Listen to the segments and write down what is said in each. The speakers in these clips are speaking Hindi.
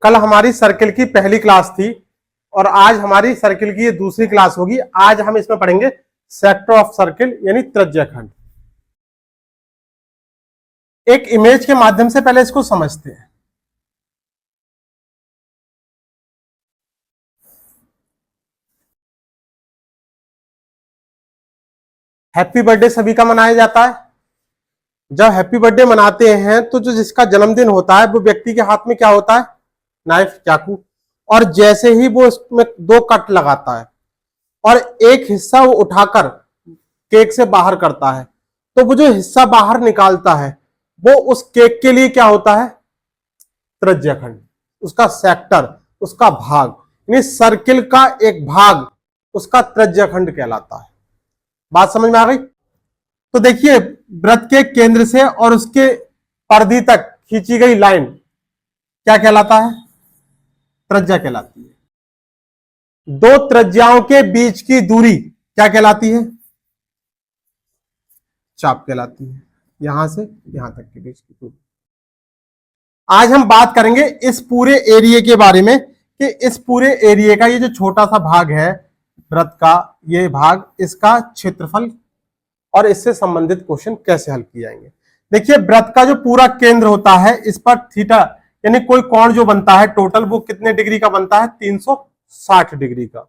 कल हमारी सर्किल की पहली क्लास थी और आज हमारी सर्किल की ये दूसरी क्लास होगी। आज हम इसमें पढ़ेंगे सेक्टर ऑफ सर्किल यानी त्रिज्याखंड। एक इमेज के माध्यम से पहले इसको समझते हैं। हैप्पी बर्थडे सभी का मनाया जाता है। जब हैप्पी बर्थडे मनाते हैं तो जो जिसका जन्मदिन होता है वो व्यक्ति के हाथ में क्या होता है, नाइफ, चाकू। और जैसे ही वो उसमें दो कट लगाता है और एक हिस्सा वो उठाकर केक से बाहर करता है, तो वो जो हिस्सा बाहर निकालता है वो उस केक के लिए क्या होता है, त्रिज्याखंड, उसका सेक्टर, उसका भाग, यानी सर्किल का एक भाग उसका त्रिज्याखंड कहलाता है। बात समझ में आ गई? तो देखिए, वृत्त के केंद्र से और उसके परिधि तक खींची गई लाइन क्या कहलाता है, त्रिज्या कहलाती है। दो त्रिज्याओं के बीच की दूरी क्या कहलाती है, चाप कहलाती है। यहां से यहां तक के बीच की दूरी। आज हम बात करेंगे इस पूरे एरिया के बारे में कि इस पूरे एरिया का ये जो छोटा सा भाग है वृत्त का, ये भाग, इसका क्षेत्रफल और इससे संबंधित क्वेश्चन कैसे हल किए जाएंगे। देखिए, वृत्त का जो पूरा केंद्र होता है, इस पर थीटा यानी कोई कोण जो बनता है टोटल, वो कितने डिग्री का बनता है, 360 डिग्री का।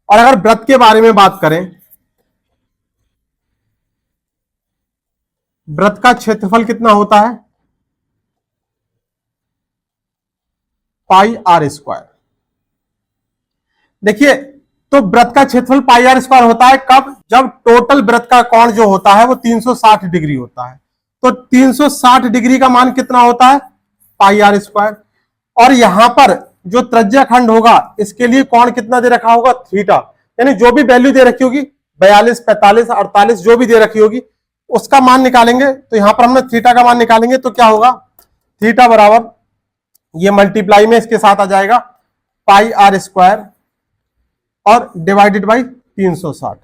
और अगर वृत्त के बारे में बात करें, वृत्त का क्षेत्रफल कितना होता है, पाई आर स्क्वायर। देखिए, तो वृत्त का क्षेत्रफल पाई आर स्क्वायर होता है कब, जब टोटल वृत्त का कोण जो होता है वो 360 डिग्री होता है। तो 360 डिग्री का मान कितना होता है, पाई आर स्क्वायर। और यहां पर जो त्रिज्याखंड होगा इसके लिए कोण कितना दे रखा होगा, थीटा, यानी जो भी वैल्यू दे रखी होगी 42, 45, 48 जो भी दे रखी होगी उसका मान निकालेंगे। तो यहां पर हमने थीटा का मान निकालेंगे तो क्या होगा, थीटा बराबर ये मल्टीप्लाई में इसके साथ आ जाएगा पाई आर स्क्वायर और डिवाइडेड बाई 360।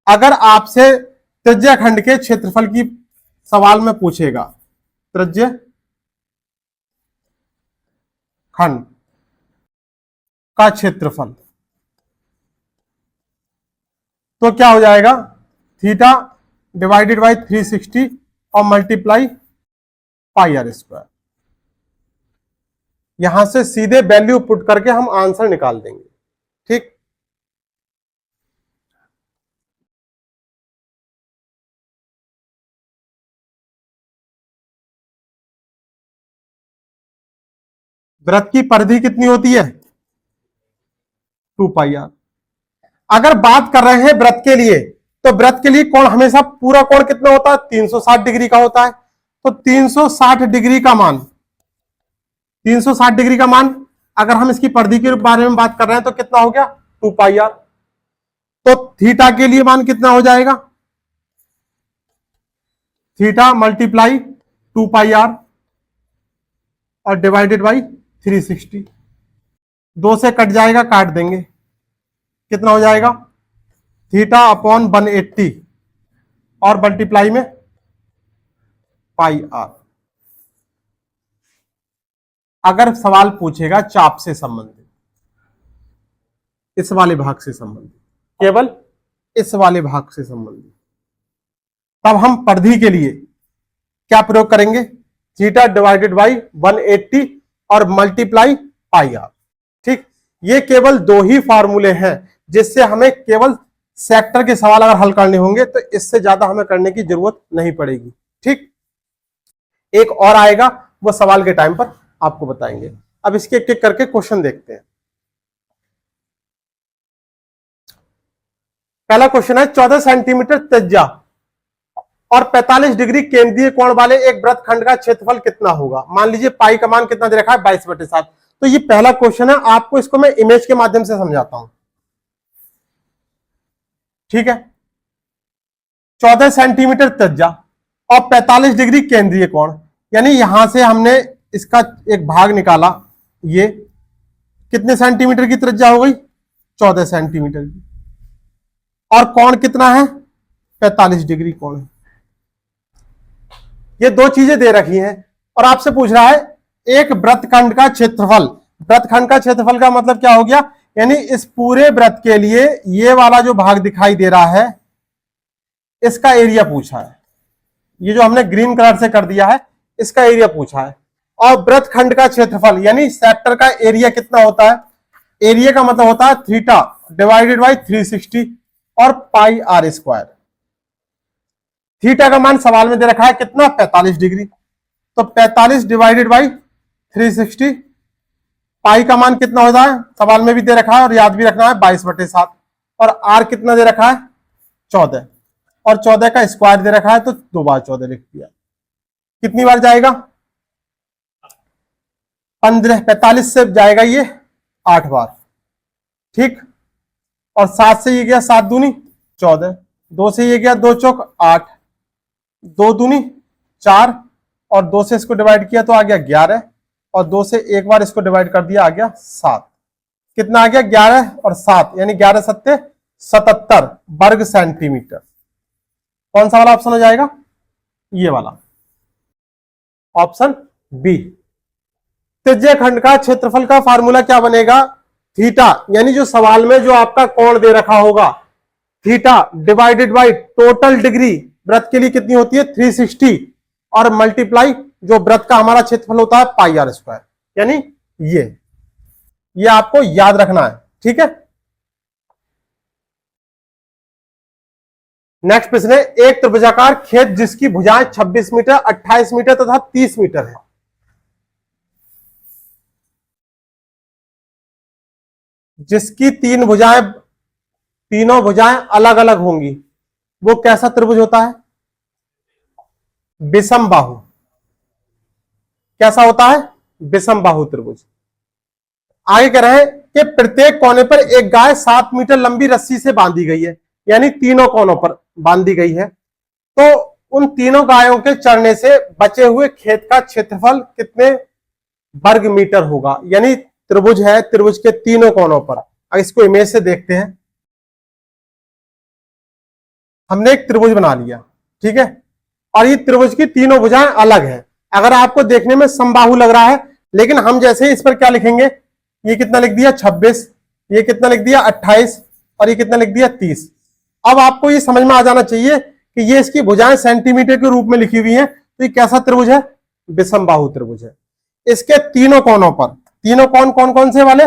अगर आपसे त्रिज्याखंड के क्षेत्रफल की सवाल में पूछेगा, त्रिज्याखंड का क्षेत्रफल, तो क्या हो जाएगा, थीटा डिवाइडेड बाई 360 और मल्टीप्लाई पाई आर स्क्वायर। यहां से सीधे वैल्यू पुट करके हम आंसर निकाल देंगे। ठीक, वृत्त की परिधि कितनी होती है, 2 पाई आर। अगर बात कर रहे हैं वृत्त के लिए, तो वृत्त के लिए कोण हमेशा पूरा कोण कितना होता है, 360 डिग्री का होता है। तो 360 डिग्री का मान, 360 डिग्री का मान अगर हम इसकी परिधि के बारे में बात कर रहे हैं तो कितना हो गया, 2 पाई आर। तो थीटा के लिए मान कितना हो जाएगा, थीटा मल्टीप्लाई 2 पाई आर और डिवाइडेड बाई 360। 2 से कट जाएगा, काट देंगे, कितना हो जाएगा, थीटा अपॉन 180 और मल्टीप्लाई में पाई आर। अगर सवाल पूछेगा चाप से संबंधित, इस वाले भाग से संबंधित, केवल इस वाले भाग से संबंधित, तब हम परिधि के लिए क्या प्रयोग करेंगे, थीटा डिवाइडेड बाई 180 और मल्टीप्लाई पाई आर। ठीक, ये केवल दो ही फार्मूले हैं जिससे हमें केवल सेक्टर के सवाल अगर हल करने होंगे तो इससे ज्यादा हमें करने की जरूरत नहीं पड़ेगी। ठीक, एक और आएगा, वो सवाल के टाइम पर आपको बताएंगे। अब इसके एक एक करके क्वेश्चन देखते हैं। पहला क्वेश्चन है, 14 सेंटीमीटर त्रिज्या और 45 डिग्री केंद्रीय कोण वाले एक वृत्तखंड का क्षेत्रफल कितना होगा। मान लीजिए पाई का मान कितना दे रखा है, 22/7। तो ये पहला क्वेश्चन है, आपको इसको मैं इमेज के माध्यम से समझाता हूं। ठीक है, 14 सेंटीमीटर त्रिज्या और 45 डिग्री केंद्रीय कोण, यानी यहां से हमने इसका एक भाग निकाला, ये कितने सेंटीमीटर की त्रिज्या हो गई, 14 सेंटीमीटर की, और कोण कितना है, 45 डिग्री कोण है। ये दो चीजें दे रखी हैं और आपसे पूछ रहा है एक वृत्तखंड का क्षेत्रफल, वृत्तखंड का क्षेत्रफल का मतलब क्या हो गया, यानी इस पूरे वृत्त के लिए ये वाला जो भाग दिखाई दे रहा है इसका एरिया पूछा है। ये जो हमने ग्रीन कलर से कर दिया है इसका एरिया पूछा है। और वृत्तखंड का क्षेत्रफल यानी सेक्टर का एरिया कितना होता है, एरिया का मतलब होता है थीटा डिवाइडेड बाई 360 और पाई आर स्क्वायर। थीटा का मान सवाल में दे रखा है कितना, 45 डिग्री, तो 45 डिवाइडेड बाई 360। पाई का मान कितना होता है, सवाल में भी दे रखा है और याद भी रखना है 22/7। और आर कितना दे रखा है 14, और 14 का स्क्वायर दे रखा है तो 2 बार 14 लिख दिया। कितनी बार जाएगा, 15, 45 से जाएगा ये 8 बार, ठीक। और 7 से ये गया 7 दूनी 14, 2 से ये गया 2 चौक 8, 2 दूनी 4, और 2 से इसको डिवाइड किया तो आ गया 11, और 2 से एक बार इसको डिवाइड कर दिया आ गया 7। कितना आ गया 11 और 7 यानी 11 सत्ते 77 वर्ग सेंटीमीटर। कौन सा वाला ऑप्शन हो जाएगा, ये वाला ऑप्शन बी। त्रिज्य खंड का क्षेत्रफल का फार्मूला क्या बनेगा, थीटा यानी जो सवाल में जो आपका कोण दे रखा होगा theta divided by total degree, वृत्त के लिए कितनी होती है 360, और मल्टीप्लाई जो वृत्त का हमारा क्षेत्रफल होता है पाई आर स्क्वायर, यानी ये आपको याद रखना है, ठीक है। नेक्स्ट प्रश्न है, एक त्रिभुजाकार खेत जिसकी भुजाएं 26 मीटर 28 मीटर तथा 30 मीटर है, जिसकी तीनों भुजाएं अलग अलग होंगी, वो कैसा त्रिभुज होता है, विषम बाहु। कैसा होता है, विषम बाहु त्रिभुज। आगे कह रहे हैं कि प्रत्येक कोने पर एक गाय 7 मीटर लंबी रस्सी से बांधी गई है, यानी तीनों कोनों पर बांधी गई है, तो उन तीनों गायों के चरने से बचे हुए खेत का क्षेत्रफल कितने वर्ग मीटर होगा। यानी त्रिभुज है, त्रिभुज के तीनों कोनों पर, अब इसको इमेज से देखते हैं। हमने एक त्रिभुज बना लिया, ठीक है, और ये त्रिभुज की तीनों भुजाएं अलग है। अगर आपको देखने में समबाहु लग रहा है, लेकिन हम जैसे इस पर क्या लिखेंगे, ये कितना लिख दिया 26, ये कितना लिख दिया 28, और ये कितना लिख दिया 30। अब आपको ये समझ में आ जाना चाहिए कि ये इसकी भुजाएं सेंटीमीटर के रूप में लिखी हुई हैं, तो ये कैसा त्रिभुज है, विषम बाहु त्रिभुज है। इसके तीनों कोनों पर, तीनों कौन कौन कौन से वाले,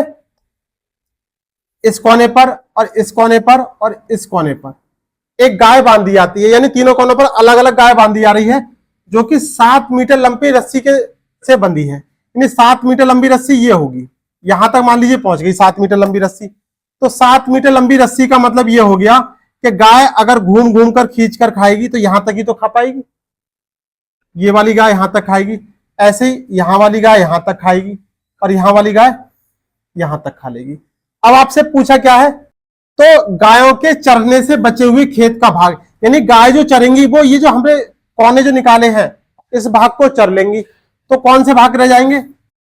इस कोने पर और इस कोने पर और इस कोने पर एक गाय बांधी जाती है, यानी तीनों कोनों पर अलग अलग गाय बांधी जा रही है, जो कि 7 मीटर लंबी रस्सी के से बंधी है। यानी 7 मीटर लंबी रस्सी ये होगी, यहां तक मान लीजिए पहुंच गई 7 मीटर लंबी रस्सी, तो 7 मीटर लंबी रस्सी का मतलब ये हो गया कि गाय अगर घूम घूम कर खींच कर खाएगी तो यहां तक ही तो खा पाएगी, ये वाली गाय यहां तक खाएगी, ऐसे ही यहां वाली गाय यहां तक खाएगी, और यहां वाली गाय यहां तक खा लेगी। अब आपसे पूछा क्या है, तो गायों के चरने से बचे हुए खेत का भाग, यानी गाय जो चरेंगी वो ये जो हमने कोने जो निकाले हैं इस भाग को चर लेंगी, तो कौन से भाग रह जाएंगे,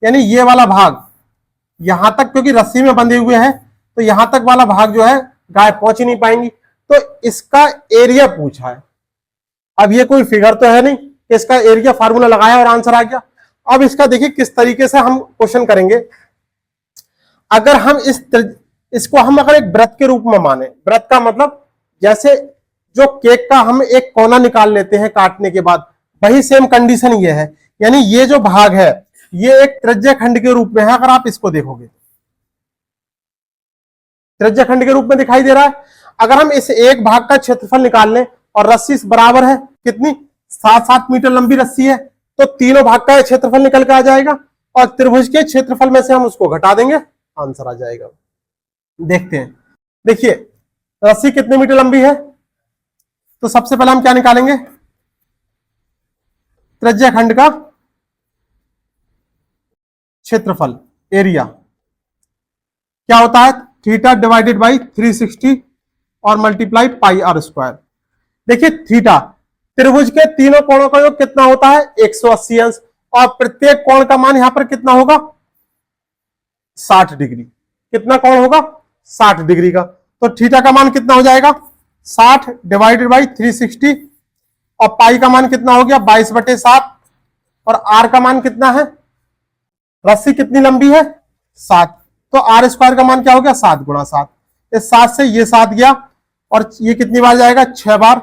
यानी ये वाला भाग यहां तक, क्योंकि रस्सी में बंधे हुए हैं तो यहां तक वाला भाग जो है गाय पहुंच ही नहीं पाएंगी, तो इसका एरिया पूछा है। अब ये कोई फिगर तो है नहीं, इसका एरिया फार्मूला लगाया और आंसर आ गया। अब इसका देखिए किस तरीके से हम क्वेश्चन करेंगे। अगर हम इसको हम अगर एक वृत्त के रूप में माने, वृत्त का मतलब जैसे जो केक का हम एक कोना निकाल लेते हैं काटने के बाद, वही सेम कंडीशन ये है, यानी ये जो भाग है ये एक त्रिज्य खंड के रूप में है। अगर आप इसको देखोगे त्रिज्य खंड के रूप में दिखाई दे रहा है। अगर हम इस एक भाग का क्षेत्रफल निकाल लें और रस्सी बराबर है कितनी 7-7 मीटर लंबी रस्सी है, तो तीनों भाग का क्षेत्रफल निकल के आ जाएगा, और त्रिभुज के क्षेत्रफल में से हम उसको घटा देंगे, आंसर आ जाएगा। देखते हैं, देखिए रस्सी कितने मीटर लंबी है, तो सबसे पहले हम क्या निकालेंगे, त्रिज्य खंड का क्षेत्रफल एरिया क्या होता है, थीटा डिवाइडेड बाई 360 और मल्टीप्लाई पाई आर स्क्वायर। देखिए थीटा त्रिभुज के तीनों कोणों का योग कितना होता है 180 अंश, और प्रत्येक कोण का मान यहां पर कितना होगा 60 डिग्री। कितना कोण होगा 60 डिग्री का, तो थीटा का मान कितना हो जाएगा 60 डिवाइडेड बाई 360, और पाई का मान कितना हो गया 22/7, और आर का मान कितना है रस्सी कितनी लंबी है 7, तो आर स्क्वायर का मान क्या हो गया 7 गुणा 7। इस 7 से ये 7 गया और ये कितनी बार जाएगा 6 बार।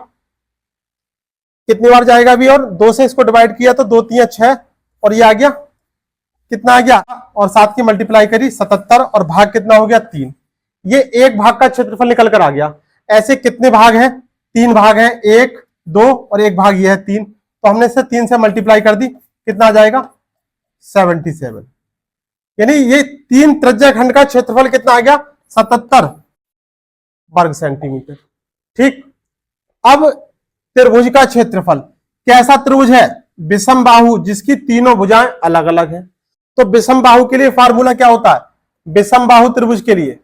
कितनी बार जाएगा अभी, और 2 से इसको डिवाइड किया तो 2 3 6 और ये आ गया कितना आ गया, और 7 की मल्टीप्लाई करी 77 और भाग कितना हो गया 3। ये एक भाग का क्षेत्रफल निकल कर आ गया। ऐसे कितने भाग हैं 3 भाग हैं, 1 2 और एक भाग ये है 3, तो हमने इसे 3 से मल्टीप्लाई कर दी, कितना आ जाएगा 77। यानी ये 3 त्रिज्या खंड का क्षेत्रफल कितना आ गया 77 वर्ग सेंटीमीटर। ठीक, अब त्रिभुज का क्षेत्रफल, कैसा त्रिभुज है विषम बाहु जिसकी तीनों भुजाएं अलग अलग हैं। तो विषम बाहु के लिए फार्मूला क्या होता है, विषम बाहु त्रिभुज के लिए,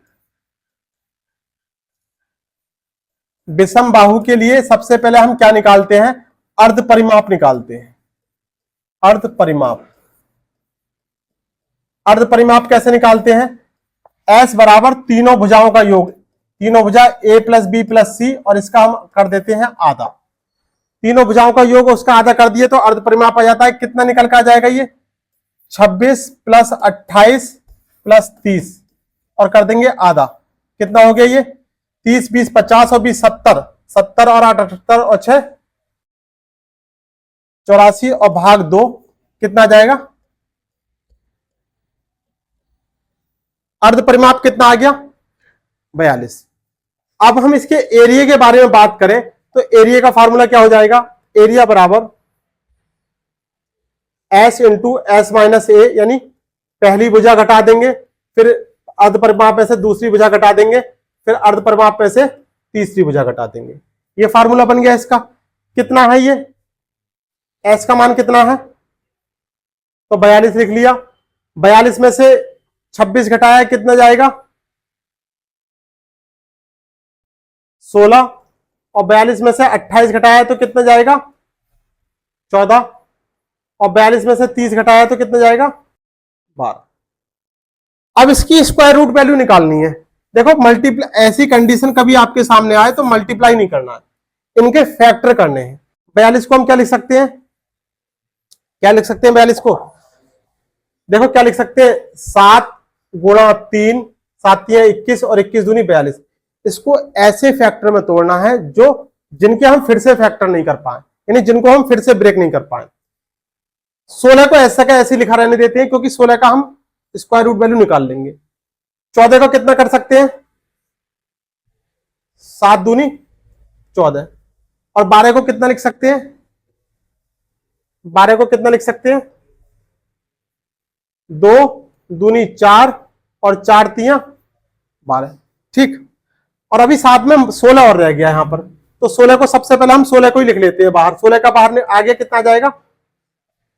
विषम बाहु के लिए सबसे पहले हम क्या निकालते हैं, अर्ध परिमाप निकालते हैं। अर्ध परिमाप, अर्ध परिमाप कैसे निकालते हैं, S बराबर तीनों भुजाओं का योग, तीनों भुजा a प्लस बी प्लस सी और इसका हम कर देते हैं आधा, तीनों भुजाओं का योग उसका आधा कर दिए तो अर्ध परिमाप आ जाता है। कितना निकल कर आ जाएगा ये 26 प्लस 28 प्लस 30 और कर देंगे आधा, कितना हो गया ये 30 20 50 और 20 70, 70 और 8 78 और 6 84 और भाग 2 कितना आ जाएगा, अर्ध परिमाप कितना आ गया 42। अब हम इसके एरिया के बारे में बात करें तो एरिया का फार्मूला क्या हो जाएगा, एरिया बराबर S इंटू एस माइनस ए, यानी पहली भुजा घटा देंगे, फिर अर्ध परिमाप में से दूसरी भुजा घटा देंगे, फिर अर्ध परिमाप में से तीसरी भुजा घटा देंगे। ये फार्मूला बन गया इसका। कितना है ये, S का मान कितना है तो 42 लिख लिया, 42 में से 26 घटाया कितना जाएगा 16 और 42 में से 28 घटाया तो कितना जाएगा 14 और 42 में से 30 घटाया तो कितना जाएगा 12। अब इसकी स्क्वायर रूट वैल्यू निकालनी है। देखो मल्टीप्लाई, ऐसी कंडीशन कभी आपके सामने आए तो मल्टीप्लाई नहीं करना है, इनके फैक्टर करने हैं। 42 को हम क्या लिख सकते हैं, क्या लिख सकते हैं 42 को, देखो क्या लिख सकते हैं 7 गुणा 3, 7 3 21 और 21 दूनी 42। इसको ऐसे फैक्टर में तोड़ना है जो जिनके हम फिर से फैक्टर नहीं कर पाए, यानी जिनको हम फिर से ब्रेक नहीं कर पाए। 16 को ऐसा का ऐसे लिखा रहने देते हैं क्योंकि 16 का हम स्क्वायर रूट वैल्यू निकाल लेंगे। 14 को कितना कर सकते हैं 7 दूनी 14 और 12 को कितना लिख सकते हैं, 12 को कितना लिख सकते हैं 2 दूनी 4 और 4 3 12। ठीक, और अभी साथ में 16 और रह गया यहां पर, तो 16 को सबसे पहले हम 16 को ही लिख लेते हैं बाहर। 16 का बाहर आगे कितना जाएगा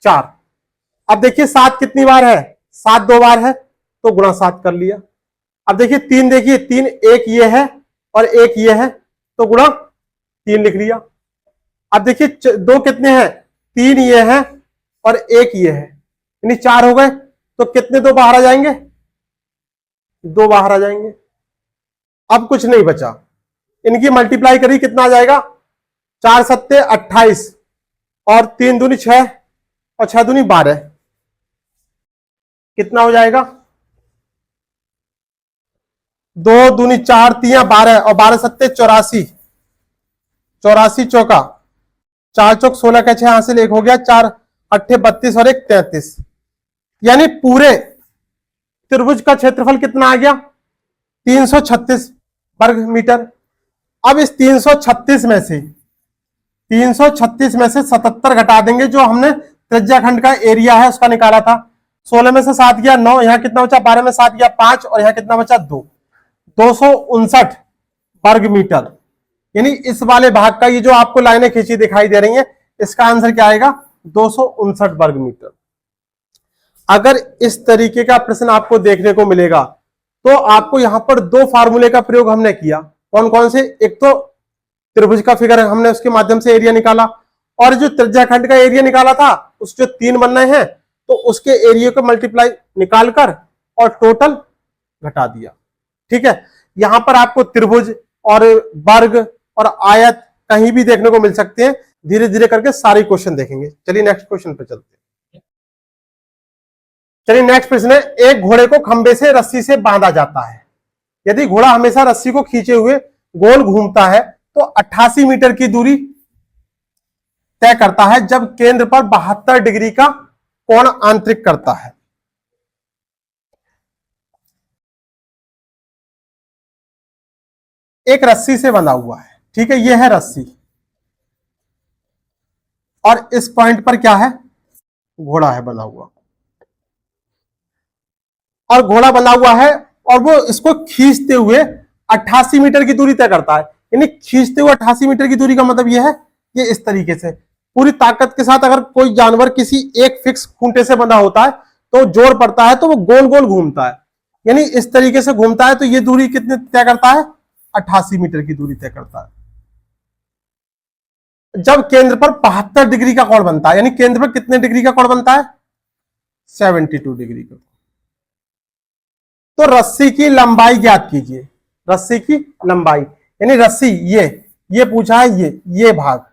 4। अब देखिए 7 कितनी बार है, 7 2 बार है तो गुणा 7 कर लिया। अब देखिए 3, देखिए 3 एक ये है और एक ये है तो गुणा 3 लिख लिया। अब देखिए 2 कितने हैं 3 ये है और एक ये है, यानी 4 हो गए, तो कितने 2 बाहर आ जाएंगे 2 बाहर आ जाएंगे। अब कुछ नहीं बचा, इनकी मल्टीप्लाई करी कितना आ जाएगा 4 सत्ते 28 और 3 दूनी 6 और 6 दूनी 12, कितना हो जाएगा 2 दूनी 4 3 12 और 12 सत्ते 84, 84 चौका 4 चौक 16 का 6 हासिल 1 हो गया, 4 अट्ठे 32 और 1 33, यानी पूरे त्रिभुज का क्षेत्रफल कितना आ गया 336 वर्ग मीटर। अब इस 336 में से 77 घटा देंगे, जो हमने त्रिज्या खंड का एरिया है उसका निकाला था। 16 में से 7 गया 9, यहां कितना बचा 12 में 7 गया 5 और यहां कितना बचा 2, 259 वर्ग मीटर। यानी इस वाले भाग का ये जो आपको लाइनें खींची दिखाई दे रही हैं, इसका आंसर क्या आएगा 259 वर्ग मीटर। अगर इस तरीके का प्रश्न आपको देखने को मिलेगा तो आपको यहां पर 2 फार्मूले का प्रयोग हमने किया। कौन कौन से, एक तो त्रिभुज का फिगर हमने उसके माध्यम से एरिया निकाला, और जो त्रिज्या खंड का एरिया निकाला था उस जो 3 बनने हैं तो उसके एरिया को मल्टीप्लाई निकालकर और टोटल घटा दिया। ठीक है, यहां पर आपको त्रिभुज और वर्ग और आयत कहीं भी देखने को मिल सकते हैं। धीरे धीरे करके सारे क्वेश्चन देखेंगे। चलिए नेक्स्ट क्वेश्चन पे चलते हैं। चलिए नेक्स्ट प्रश्न है, एक घोड़े को खंबे से रस्सी से बांधा जाता है। यदि घोड़ा हमेशा रस्सी को खींचे हुए गोल घूमता है तो 88 मीटर की दूरी तय करता है जब केंद्र पर 72 डिग्री का कोण आंतरिक करता है। एक रस्सी से बंधा हुआ है, ठीक है, यह है रस्सी, और इस पॉइंट पर क्या है, घोड़ा है बंधा हुआ, और घोड़ा बंधा हुआ है और वो इसको खींचते हुए 88 मीटर की दूरी तय करता है। यानी खींचते हुए 88 मीटर की दूरी का मतलब यह है, ये इस तरीके से पूरी ताकत के साथ अगर कोई जानवर किसी एक फिक्स खूंटे से बंधा होता है तो जोर पड़ता है तो वो गोल गोल घूमता है, यानी इस तरीके से घूमता है, तो ये दूरी कितने तय करता है, 88 मीटर की दूरी तय करता है। जब केंद्र पर 72 डिग्री का कोण बनता है, यानी केंद्र पर कितने डिग्री का कोण बनता है, 72 डिग्री का। तो रस्सी की लंबाई ज्ञात कीजिए, रस्सी की लंबाई, यानी रस्सी ये पूछा है, ये भाग,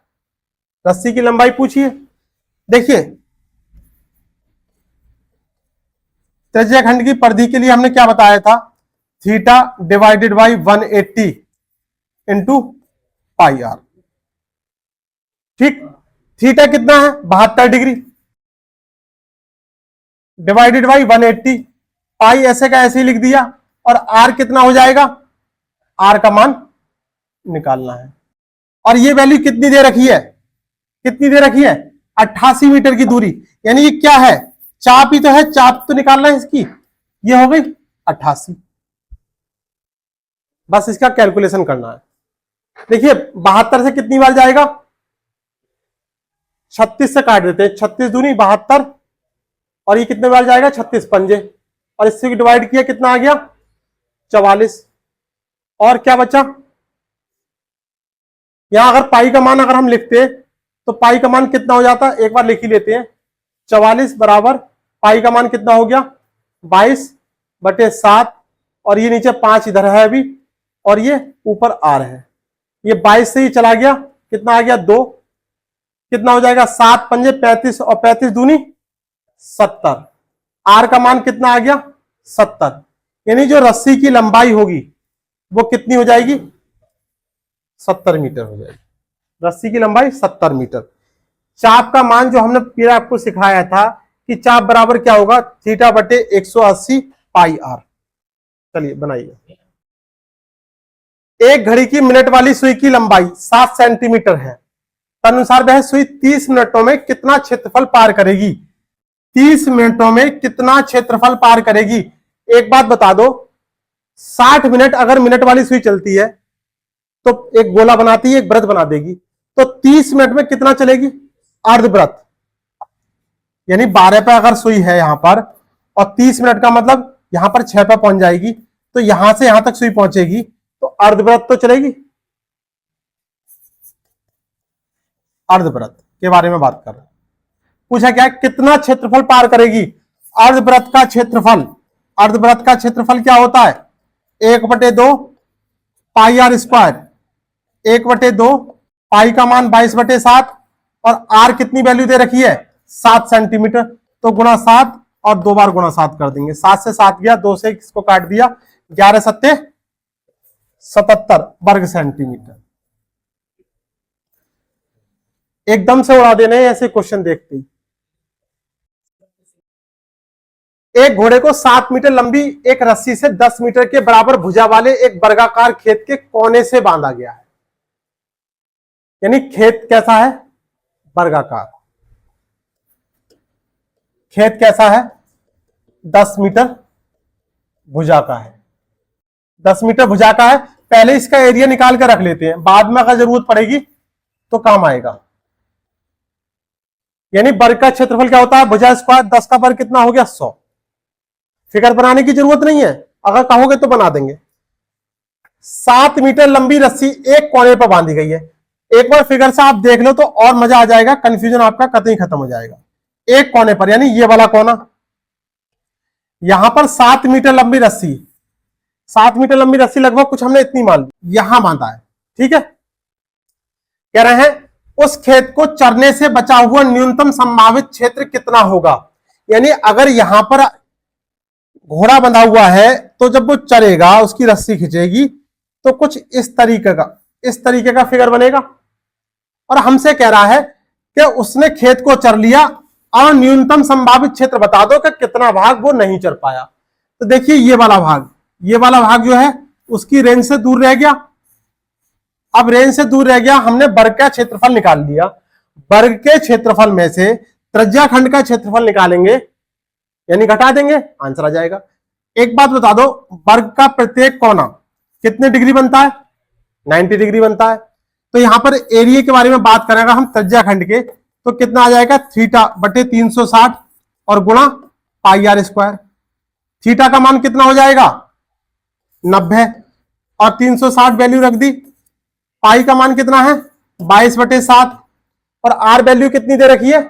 रस्सी की लंबाई पूछिए। देखिए त्रिज्याखंड की परिधि के लिए हमने क्या बताया था, theta divided by 180 into pi r, ठीक। थीटा कितना है, 72 डिग्री, डिवाइडेड बाई 180, पाई ऐसे का ऐसे ही लिख दिया, और आर कितना हो जाएगा, आर का मान निकालना है। और ये वैल्यू कितनी दे रखी है, कितनी दे रखी है, 88 मीटर की दूरी, यानी ये क्या है, चाप ही तो है, चाप तो निकालना है इसकी, ये हो गई 88, बस इसका कैलकुलेशन करना है। देखिए 72 से कितनी बार जाएगा, 36 से काट देते हैं, 36 दूनी 72, और ये कितने बार जाएगा, 36 पंजे, और इससे डिवाइड किया कितना आ गया, 44, और क्या बचा, यहां अगर पाई का मान अगर हम लिखते तो पाई का मान कितना हो जाता, एक बार लिख ही लेते हैं, 44 बराबर पाई का मान कितना हो गया, 22/7, और ये नीचे 5 इधर है अभी, और ये ऊपर आर है, ये 22 से ही चला गया, कितना आ गया 2, कितना हो जाएगा 7 पंजे 35, और 35 दूनी 70, आर का मान कितना आ गया 70, यानी जो रस्सी की लंबाई होगी वो कितनी हो जाएगी, 70 मीटर हो जाएगी, रस्सी की लंबाई 70 मीटर। चाप का मान जो हमने फिर आपको सिखाया था कि चाप बराबर क्या होगा, थीटा बटे 180 पाई आर। चलिए बनाइए, एक घड़ी की मिनट वाली सुई की लंबाई 7 सेंटीमीटर है, तदनुसार वह सुई 30 मिनटों में कितना क्षेत्रफल पार करेगी, 30 मिनटों में कितना क्षेत्रफल पार करेगी। एक बात बता दो, 60 मिनट अगर मिनट वाली सुई चलती है तो एक गोला बनाती है, एक वृत्त बना देगी, तो 30 मिनट में कितना चलेगी, अर्धवृत्त, यानी 12 पे अगर सुई है यहां पर, और 30 मिनट का मतलब यहां पर 6 पे पहुंच जाएगी, तो यहां से यहां तक सुई पहुंचेगी, तो अर्धवृत्त तो चलेगी। अर्धवृत्त के बारे में बात कर रहे हैं, पूछा क्या, कितना क्षेत्रफल पार करेगी, अर्धवृत्त का क्षेत्रफल, अर्धवृत्त का क्षेत्रफल क्या होता है, 1/2 पाई आर स्क्वायर, 1/2 पाई का मान 22/7, और आर कितनी वैल्यू दे रखी है 7 सेंटीमीटर, तो गुणा 7, और 2 बार गुणा 7 कर देंगे, 7 से 7 गया, 2 से इसको काट दिया, 11 सत्ते 77 वर्ग सेंटीमीटर। एकदम से उड़ा देने ऐसे क्वेश्चन देखते ही। एक घोड़े को 7 मीटर लंबी एक रस्सी से 10 मीटर के बराबर भुजा वाले एक वर्गाकार खेत के कोने से बांधा गया है, यानी खेत कैसा है, वर्गाकार, खेत कैसा है, 10 मीटर भुजा का है, 10 मीटर भुजा का है। पहले इसका एरिया निकाल कर रख लेते हैं, बाद में अगर जरूरत पड़ेगी तो काम आएगा। यानी वर्ग का क्षेत्रफल क्या होता है, भुजा स्क्वायर, 10 का वर्ग कितना हो गया 100। फिगर बनाने की जरूरत नहीं है, अगर कहोगे तो बना देंगे। 7 मीटर लंबी रस्सी एक कोने पर बांधी गई है, एक बार फिगर से आप देख लो तो और मजा आ जाएगा, कंफ्यूजन आपका कतई खत्म हो जाएगा। एक कोने पर यानी ये वाला कोना, यहां पर 7 मीटर लंबी रस्सी, 7 मीटर लंबी रस्सी लगभग कुछ हमने इतनी मान ली, यहां बांधा है, ठीक है। कह रहे हैं उस खेत को चरने से बचा हुआ न्यूनतम संभावित क्षेत्र कितना होगा, यानी अगर यहां पर घोड़ा बंधा हुआ है, तो जब वो चलेगा, उसकी रस्सी खींचेगी तो कुछ इस तरीके का फिगर बनेगा। और हमसे कह रहा है कि उसने खेत को चर लिया और न्यूनतम संभावित क्षेत्र बता दो कि कितना भाग वो नहीं चर पाया। तो देखिए ये वाला भाग जो है उसकी रेंज से दूर रह गया। अब रेंज से दूर रह गया, हमने वर्ग का क्षेत्रफल निकाल लिया। वर्ग के क्षेत्रफल में से त्रिज्या खंड का क्षेत्रफल निकालेंगे, यानी घटा देंगे, आंसर आ जाएगा। एक बात बता दो, वर्ग का प्रत्येक कोना कितने डिग्री बनता है? 90 डिग्री बनता है। तो यहां पर एरिया के बारे में बात करेंगे हम त्रिज्या खंड के, तो कितना आ जाएगा? थीटा बटे 360 और गुणा पाई आर स्क्वायर। थीटा का मान कितना हो जाएगा? 90 और 360 वैल्यू रख दी। पाई का मान कितना है? 22 बटे 7 और आर वैल्यू कितनी दे रखी है?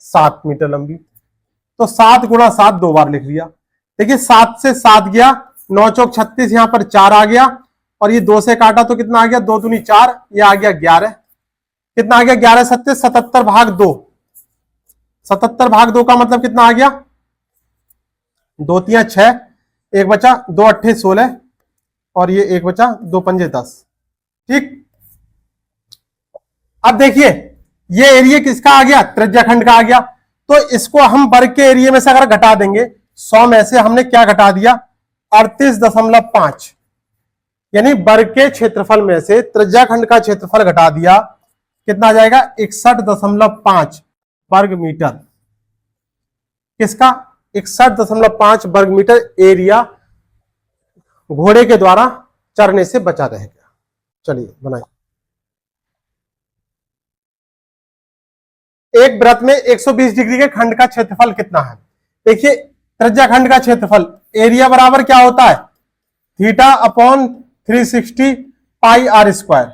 7 मीटर लंबी। तो 7 गुणा 7 दो बार लिख लिया। देखिए 7 से 7 गया, 9 चौक 36, यहां पर 4 आ गया और ये 2 से काटा तो कितना आ गया? 2 दूनी 4, ये आ गया 11। कितना आ गया? 11 सत्ते 77 भाग 2। 77 भाग 2 का मतलब कितना आ गया? 2 तिया 6, एक बचा 2 अट्ठे 16 और ये एक बचा 2 पंजे 10। ठीक, अब देखिए ये एरिया किसका आ गया? त्रिज्या खंड का आ गया। तो इसको हम वर्ग के एरिया में से अगर घटा देंगे, 100 में से हमने क्या घटा दिया? 38.5, यानी वर्ग के क्षेत्रफल में से त्रिज्या खंड का क्षेत्रफल घटा दिया। कितना आ जाएगा? 61.5 वर्ग मीटर। किसका? 61.5 वर्ग मीटर एरिया घोड़े के द्वारा चरने से बचा रहेगा। चलिए बनाइए। एक वृत्त में 120 डिग्री के खंड का क्षेत्रफल कितना है? देखिए त्रिज्या खंड का क्षेत्रफल एरिया बराबर क्या होता है? Theta upon 360 pi r square.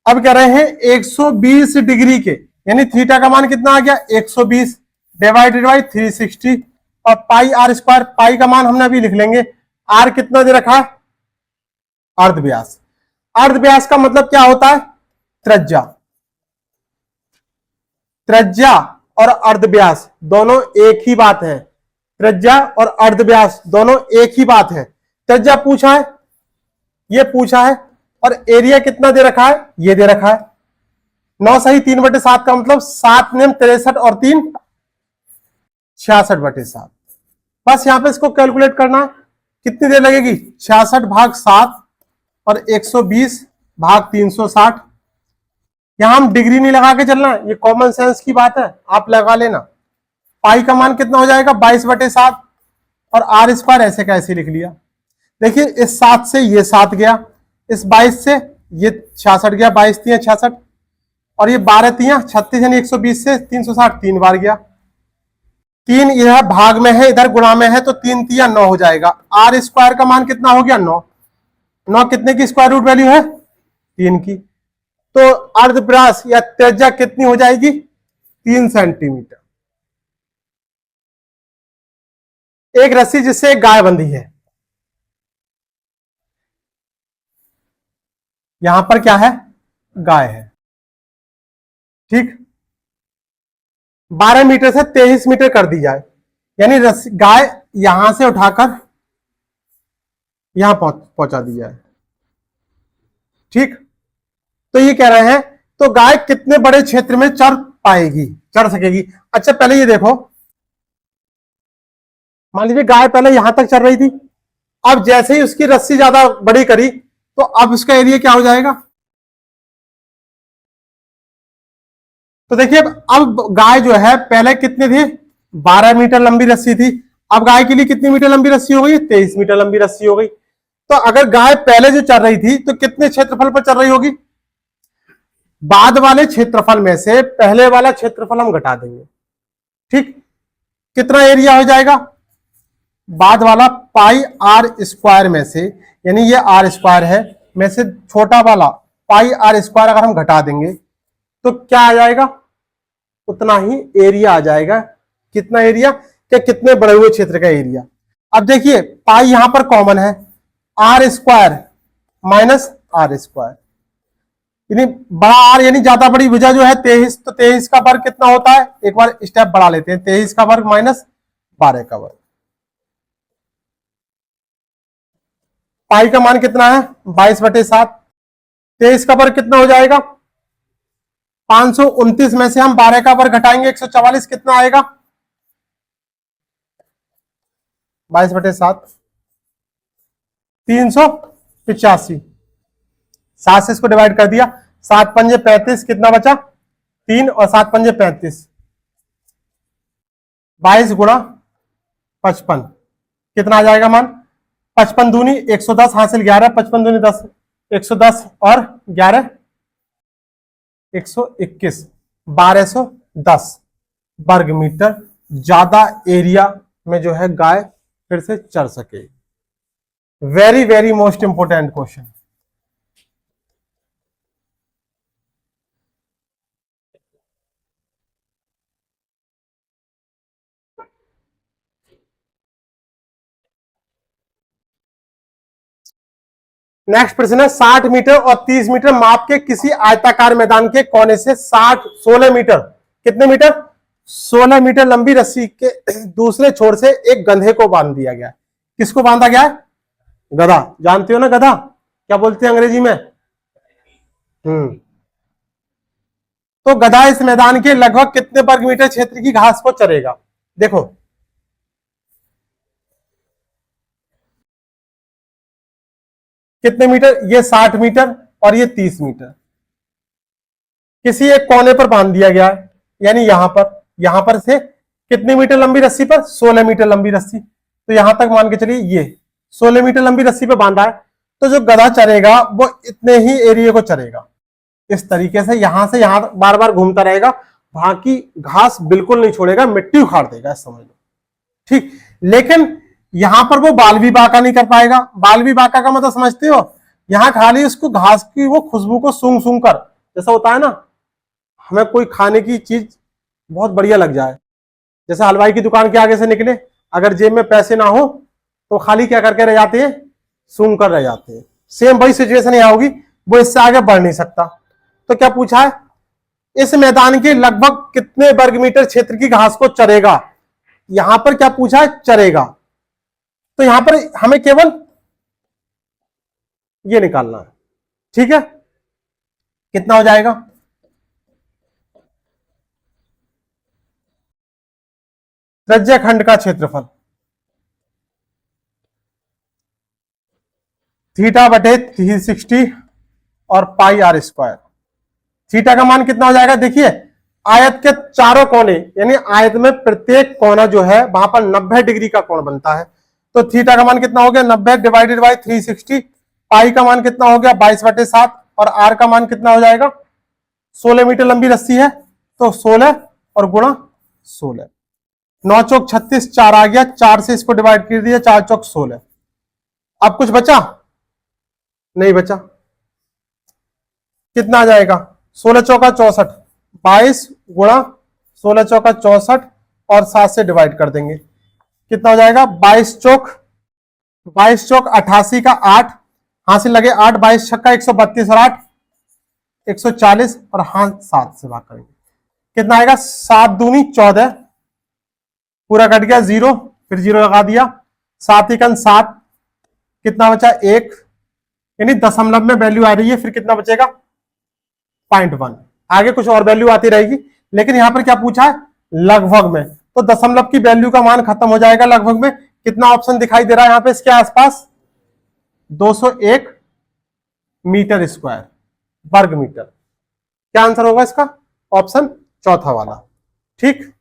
अब कह रहे हैं 120 डिग्री के, यानी थीटा का मान कितना आ गया? 120 डिवाइडेड बाई 360 और पाई आर स्क्वायर। पाई का मान हमने अभी लिख लेंगे। आर कितना दे रखा है? अर्धव्यास। अर्धव्यास का मतलब क्या होता है? त्रिज्या। त्रिज्या और अर्धव्यास दोनों एक ही बात है। त्रिज्या और अर्धव्यास दोनों एक ही बात है। त्रिज्या पूछा है, ये पूछा है, और एरिया कितना दे रखा है? ये दे रखा है। 9 सही 3/7 का मतलब 7 नेम 63 और 3 66/7। बस यहां पे इसको कैलकुलेट करना है। कितनी देर लगेगी? 66 भाग 7 और 120 भाग 360। यहां हम डिग्री नहीं लगा के चलना, ये कॉमन सेंस की बात है, आप लगा लेना। पाई का मान कितना हो जाएगा? 22/7 और आर स्क्वायर ऐसे का ऐसे लिख लिया। देखिए इस 7 से ये 7 गया, इस 22 से ये 66 गया, 22 तिया 66 और ये 12 तिया 36, यानी 120 से 360 3 बार गया। 3 इधर भाग में है, इधर गुणा में है, तो 3 तिया 9 हो जाएगा। आर स्क्वायर का मान कितना हो गया? 9। 9 कितने की स्क्वायर रूट वैल्यू है? 3 की। तो अर्धव्यास या त्रिज्या कितनी हो जाएगी? 3 सेंटीमीटर। एक रस्सी जिससे एक गाय बंधी है, यहां पर क्या है? गाय है। ठीक, 12 मीटर से 23 मीटर कर दी जाए, यानी रस्सी गाय यहां से उठाकर यहां पहुंचा दी जाए। ठीक, तो ये कह रहे हैं तो गाय कितने बड़े क्षेत्र में चर पाएगी, चढ़ सकेगी? अच्छा पहले ये देखो, मान लीजिए गाय पहले यहां तक चल रही थी, अब जैसे ही उसकी रस्सी ज्यादा बड़ी करी तो अब उसका एरिया क्या हो जाएगा? तो देखिए अब गाय जो है पहले कितनी थी? 12 मीटर लंबी रस्सी थी। अब गाय के लिए कितनी मीटर लंबी रस्सी हो गई? 23 मीटर लंबी रस्सी हो गई। तो अगर गाय पहले जो चल रही थी तो कितने क्षेत्रफल पर चल रही होगी? बाद वाले क्षेत्रफल में से पहले वाला क्षेत्रफल हम घटा देंगे। ठीक, कितना एरिया हो जाएगा? बाद वाला पाई आर स्क्वायर में से, यानी ये आर स्क्वायर है, में से छोटा वाला पाई आर स्क्वायर अगर हम घटा देंगे तो क्या आ जाएगा? उतना ही एरिया आ जाएगा। कितना एरिया? क्या कितने बड़े हुए क्षेत्र का एरिया। अब देखिए पाई यहां पर कॉमन है, r square minus r square, यानी बड़ा आर यानी ज्यादा बड़ी भुजा जो है 23, तो 23 का वर्ग कितना होता है? एक बार स्टेप बढ़ा लेते हैं, 23 का वर्ग माइनस 12 का वर्ग। पाई का मान कितना है 22/7। 23 का वर्ग कितना हो जाएगा 529 में से हम 12 का वर्ग घटाएंगे 144, कितना आएगा 22/7 385। 7 से इसको डिवाइड कर दिया, 7 पंजे 35, कितना बचा 3 और 7 पंजे 35, 22 गुणा 55 कितना आ जाएगा मान 55 दूनी 110 हासिल 11, 55 दूनी 10, 110 और 11 121, 1210 वर्ग मीटर ज्यादा एरिया में जो है गाय फिर से चर सके। Very very most important question. Next प्रश्न है 60 मीटर और 30 मीटर माप के किसी आयताकार मैदान के कोने से 16 मीटर, कितने मीटर 16 मीटर लंबी रस्सी के दूसरे छोर से एक गधे को बांध दिया गया। किसको बांधा गया है गधा, जानते हो ना गधा क्या बोलते हैं अंग्रेजी में। तो गधा इस मैदान के लगभग कितने वर्ग मीटर क्षेत्र की घास को चरेगा। देखो कितने मीटर, ये 60 मीटर और ये 30 मीटर किसी एक कोने पर बांध दिया गया है, यानी यहां पर से कितने मीटर लंबी रस्सी पर 16 मीटर लंबी रस्सी, तो यहां तक मान के चलिए ये 16 मीटर लंबी रस्सी पे बांधा है। तो जो गधा चरेगा वो इतने ही एरिया को चरेगा, इस तरीके से यहां बार बार घूमता रहेगा, वहां की घास बिल्कुल नहीं छोड़ेगा, मिट्टी उखाड़ देगा, समझ लो ठीक। लेकिन यहां पर वो बाल भी बांका नहीं कर पाएगा। बाल भी बांका का मतलब समझते हो, यहां खाली उसको घास की वो खुशबू को सूंघ सूंघ कर, जैसा होता है ना हमें कोई खाने की चीज बहुत बढ़िया लग जाए, जैसे हलवाई की दुकान के आगे से निकले, अगर जेब में पैसे ना हो तो खाली क्या करके रह जाते हैं, सूंघ कर रह जाते हैं। सेम वही सिचुएशन यहाँ होगी, वो इससे आगे बढ़ नहीं सकता। तो क्या पूछा है, इस मैदान के लगभग कितने वर्ग मीटर क्षेत्र की घास को चरेगा। यहां पर क्या पूछा है, चरेगा, तो यहां पर हमें केवल ये निकालना है, ठीक है। कितना हो जाएगा, त्रिज्या खंड का क्षेत्रफल थीटा बटे 360 और पाई आर स्क्वायर। थीटा का मान कितना हो जाएगा, देखिए आयत के चारों कोने, यानी आयत में प्रत्येक कोना जो है वहां पर 90 डिग्री का कोण बनता है। तो थीटा का मान कितना हो गया 90 डिवाइडेड बाई 360, पाई का मान कितना हो गया 22/7 और आर का मान कितना हो जाएगा 16 मीटर लंबी रस्सी है तो 16 और गुणा 16, 9 चौक 36, 4 आ गया, 4 से इसको डिवाइड कर दिया, 4 चौक 16। अब कुछ बचा नहीं बचा, कितना आ जाएगा 16 चौका 64, 22 गुणा 16 चौका 64 और 7 से डिवाइड कर देंगे, कितना हो जाएगा 22 चौक 88 का 8, हासिल लगे 8, 22 छक्का 132 और 8 140 और हाँ 7 से भाग करेंगे, कितना आएगा 7 दूनी 14, पूरा कट गया 0, फिर 0 लगा दिया, 7 एकन 7, कितना बचा 1, यानी दशमलव में वैल्यू आ रही है, फिर कितना बचेगा 0.1, आगे कुछ और वैल्यू आती रहेगी, लेकिन यहां पर क्या पूछा है लगभग में, तो दशमलव की वैल्यू का मान खत्म हो जाएगा लगभग में। कितना ऑप्शन दिखाई दे रहा है यहां पे इसके आसपास 201 मीटर स्क्वायर वर्ग मीटर, क्या आंसर होगा इसका, ऑप्शन चौथा वाला, ठीक।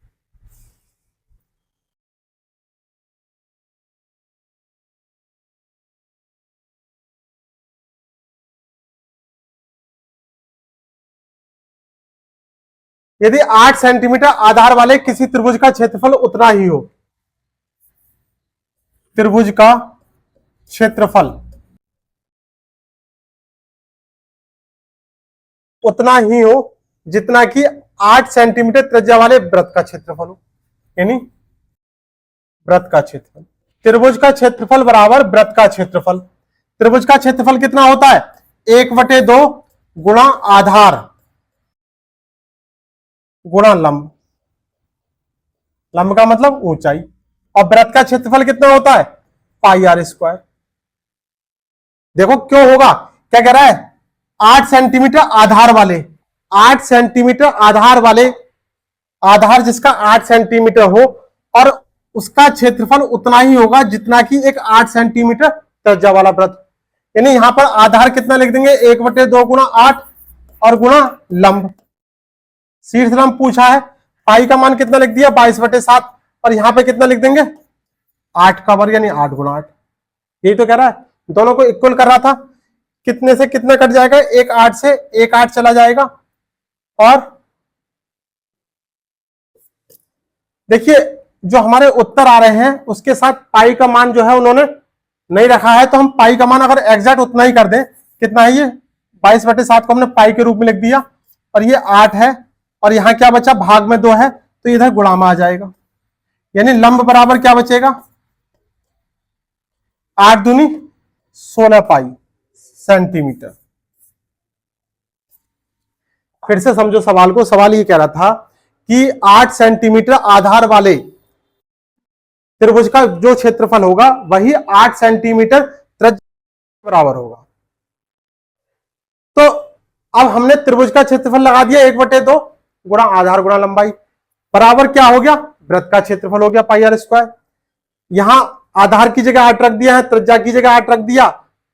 यदि 8 सेंटीमीटर आधार वाले किसी त्रिभुज का क्षेत्रफल उतना ही हो, त्रिभुज का क्षेत्रफल उतना ही हो जितना कि 8 सेंटीमीटर त्रिज्या वाले वृत्त का क्षेत्रफल हो, यानी वृत्त का क्षेत्रफल, त्रिभुज का क्षेत्रफल बराबर वृत्त का क्षेत्रफल। त्रिभुज का क्षेत्रफल कितना होता है 1/2 गुणा आधार गुणा लंब, लंब का मतलब ऊंचाई, और वृत्त का क्षेत्रफल कितना होता है पाई आर स्क्वायर। देखो क्यों होगा, क्या कह रहा है, 8 सेंटीमीटर आधार वाले, 8 सेंटीमीटर आधार वाले, आधार जिसका 8 सेंटीमीटर हो और उसका क्षेत्रफल उतना ही होगा जितना कि एक 8 सेंटीमीटर त्रिज्या वाला वृत्त। यानी यहां पर आधार कितना लिख देंगे, 1/2 गुणा 8 और गुणा लंब। शीर्ष लंब पूछा है, पाई का मान कितना लिख दिया, 22/7, और यहां पे कितना लिख देंगे, 8 का वर्ग यानी 8 गुणा 8। यही तो कह रहा है, दोनों को इक्वल कर रहा था। कितने से कितना कट जाएगा, एक 8 से एक 8 चला जाएगा। और देखिए जो हमारे उत्तर आ रहे हैं उसके साथ पाई का मान जो है उन्होंने नहीं रखा है, तो हम पाई का मान अगर एग्जैक्ट उतना ही कर दें, कितना है ये 22/7 को हमने पाई के रूप में लिख दिया, और ये 8 है, और यहां क्या बचा, भाग में 2 है, तो इधर गुणा में आ जाएगा। यानी लंब बराबर क्या बचेगा, 8 दूनी 16 पाई सेंटीमीटर। फिर से समझो सवाल को, सवाल ये कह रहा था कि 8 सेंटीमीटर आधार वाले त्रिभुज का जो क्षेत्रफल होगा वही 8 सेंटीमीटर त्रिज्या बराबर होगा। तो अब हमने त्रिभुज का क्षेत्रफल लगा दिया, 1/2 गुणा आधार गुणा लंबाई बराबर क्या हो गया, वृत्त का क्षेत्रफल हो गया πr²। यहां आधार की जगह 8 रख दिया है, त्रिज्या की जगह 8 रख दिया,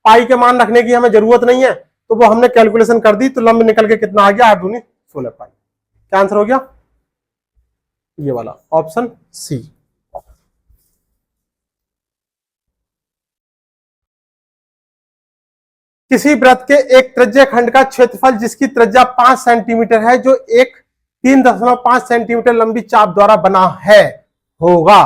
पाई के मान रखने की हमें जरूरत नहीं है, तो वो हमने कैलकुलेशन कर दी, तो लंब निकल के कितना आ गया, 8 दूनी 16 पाई। क्या आंसर हो गया, ये वाला ऑप्शन सी। किसी वृत्त के एक त्रिज्या खंड का क्षेत्रफल जिसकी त्रिज्या 5 सेंटीमीटर है, जो एक 3.5 सेंटीमीटर लंबी चाप द्वारा बना है, होगा।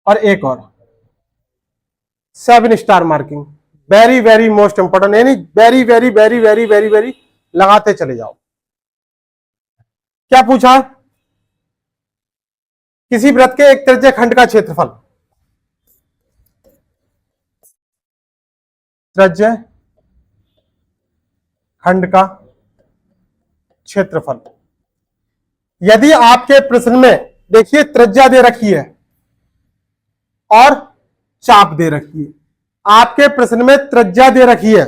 और एक और 7 star marking, very very most important, यानी very very very very very very लगाते चले जाओ। क्या पूछा है, किसी वृत्त के एक त्रिज्या खंड का क्षेत्रफल, त्रिज्या खंड का क्षेत्रफल। यदि आपके प्रश्न में देखिए त्रिज्या दे रखी है और चाप दे रखी है, आपके प्रश्न में त्रिज्या दे रखी है,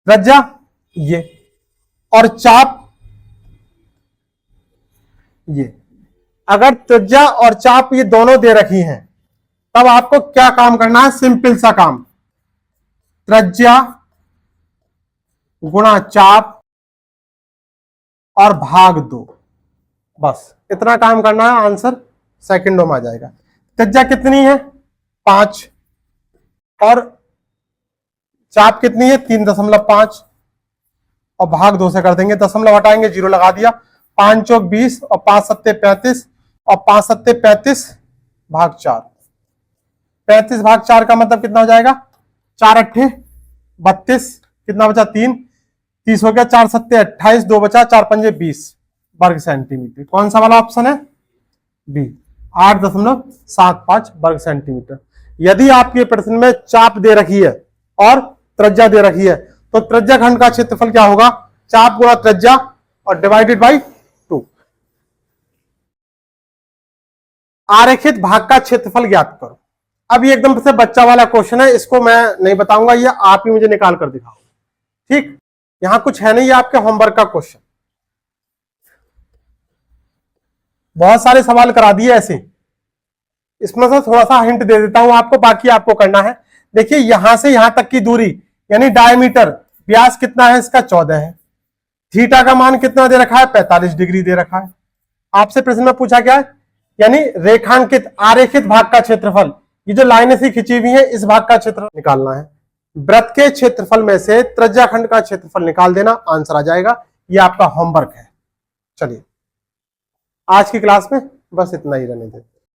त्रिज्या ये और चाप ये। अगर त्रिज्या और चाप ये दोनों दे रखी हैं, तब आपको क्या काम करना है, सिंपल सा काम, त्रिज्या गुणा चाप और भाग 2, बस इतना काम करना है, आंसर सेकंडों में आ जाएगा। त्रिज्या कितनी है, 5, और चाप कितनी है, 3.5, और भाग 2 से कर देंगे, दशमलव हटाएंगे, 0 लगा दिया, 5 चौक 20 और 5 सत्ते 35 और 5 सत्ते 35 भाग 4, 35 भाग 4 का मतलब कितना हो जाएगा, 4 अट्ठे 32, कितना बचा 3, 30 हो गया, 4 सत्ते 28, 2 बचा, 4 पंजे 20 वर्ग सेंटीमीटर। कौन सा वाला ऑप्शन है, बी, 8.75 वर्ग सेंटीमीटर। यदि आपके प्रश्न में चाप दे रखी है और त्रिज्या दे रखी है, तो त्रिज्या खंड का क्षेत्रफल क्या होगा, चाप गुणा त्रिज्या और डिवाइडेड बाई 2। आरेखित भाग का क्षेत्रफल ज्ञात करो। अब ये एकदम से बच्चा वाला क्वेश्चन है, इसको मैं नहीं बताऊंगा, ये आप ही मुझे निकाल कर दिखाओ, ठीक। यहां कुछ है नहीं, ये आपके होमवर्क का क्वेश्चन, बहुत सारे सवाल करा दिए ऐसे, इसमें से थोड़ा सा हिंट दे देता हूं आपको, बाकी आपको करना है। देखिए यहां से यहां तक की दूरी यानी डायमीटर, व्यास कितना है इसका, 14 है। थीटा का मान कितना दे रखा है, 45 डिग्री दे रखा है। आपसे प्रश्न में पूछा क्या है, यानी रेखांकित आरेखित भाग का क्षेत्रफल, ये जो लाइनें सी खिंची हुई है, इस भाग का क्षेत्रफल निकालना है। वृत्त के क्षेत्रफल में से त्रिज्या खंड का क्षेत्रफल निकाल देना, आंसर आ जाएगा। ये आपका होमवर्क है। चलिए आज की क्लास में बस इतना ही रहने देते।